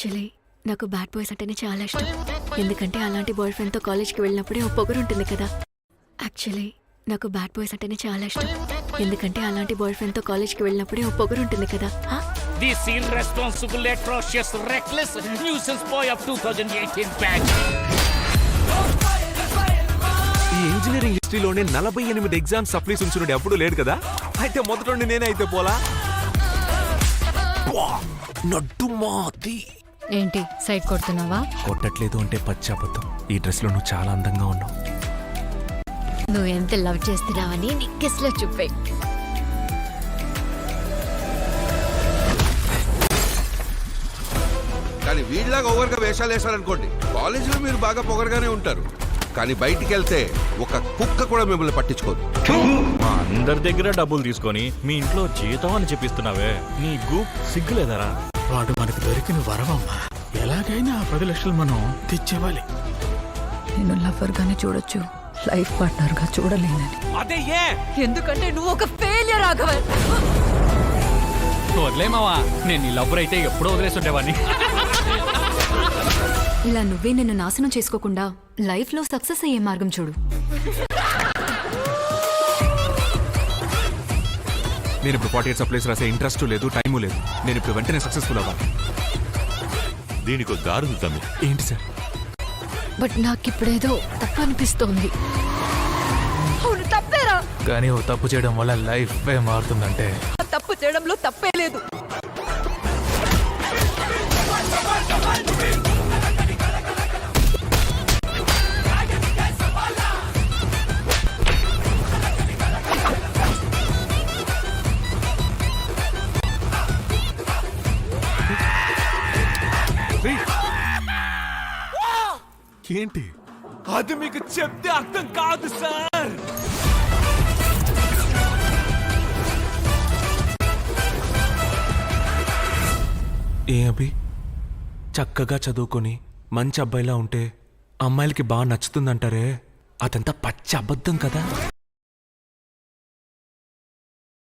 Actually నాకు bad boys అంటేనే చాలా ఇష్టం. ఎందుకంటే అలాంటి బాయ్ ఫ్రెండ్తో కాలేజ్కి వెళ్ళినప్పుడే ఓ పొగరు ఉంటుంది కదా. యాక్చువల్లీ నాకు బ్యాడ్ బాయ్స్ అంటేనే చాలా ఇష్టం. ఎందుకంటే అలాంటి బాయ్ ఫ్రెండ్తో కాలేజ్కి వెళ్ళినప్పుడే ఓ పొగరు ఉంటుంది కదా. This irresponsible, atrocious, reckless nuisance boy of 2018 batch. ఈ ఇంజనీరింగ్ హిస్టరీలోనే 48 ఎగ్జామ్స్ సప్లీస్ ఉంచున్నాడు ఎప్పుడు లేడు కదా. అయితే మొదటి నేనే అయితే పోలా. నడ్డు మాది ఏంటి సైడ్ కొడుతున్నావా? కొట్టట్లేదు అంటే పచ్చాబద్ధం. ఈ డ్రెస్ లో నువ్వు చాలా అందంగా ఉన్నావు. నువ్వు ఎంత లవ్ చేస్తున్నావని నీ కిస్ లో చూపే. కానీ వీళ్ళలాగా ఓవర్గా వేషాలు వేశారనుకోండి, కాలేజీలో మీరు బాగా పొగరగానే ఉంటారు, కానీ బయటికి వెళ్తే ఒక కుక్క కూడా మిమ్మల్ని పట్టించుకోదు. మా అందరి దగ్గర డబ్బులు తీసుకొని మీ ఇంట్లో జీతం అని చెప్పిస్తున్నావే, నీకు సిగ్గులేదరా? వాడు మనకు దొరికిన వరవమ్మా. ఎలాగైనా ఆ 10 లక్షలు మనం తెచ్చేవాలి. నేను లవర్ గానే చూడొచ్చు, లైఫ్ పార్ట్నర్ గా చూడలేనని. అదే ఏ ఎందుకంటే నువ్వు ఒక ఫెయిలియర్ రాఘవన్. వదిలేమావా, నేను నీ లవ్వర్ అయితే ఎప్పుడో వదిలేస్తుండేవాడిని. ఇలా నువ్వే నిన్ను నాశనం చేసుకోకుండా లైఫ్ లో సక్సెస్ అయ్యే మార్గం చూడు. నేను ఇప్పుడు 48 సప్లీస్ రాసే ఇంట్రెస్ట్ లేదు, టైము లేదు. నేను ఇప్పుడు వెంటనే సక్సెస్ఫుల్ అవ్వాలి. దీనికి దారులు తమ్మి. ఏంటి సార్? బట్ నాకిప్పుడేదో తప్పు అనిపిస్తోంది. అవును తప్పేరా, కానీ ఓ తప్పు చేయడం వల్ల లైఫ్ మారుతుందంటే ఆ తప్పు చేయడంలో తప్పే లేదు. ఏంటి అది మీకు చెప్తే అర్థం కాదు సార్. ఏ అభి, చక్కగా చదువుకొని మంచి అబ్బాయిలా ఉంటే అమ్మాయిలకి బాగా నచ్చుతుందంటారే, అదంతా పచ్చి అబద్ధం కదా.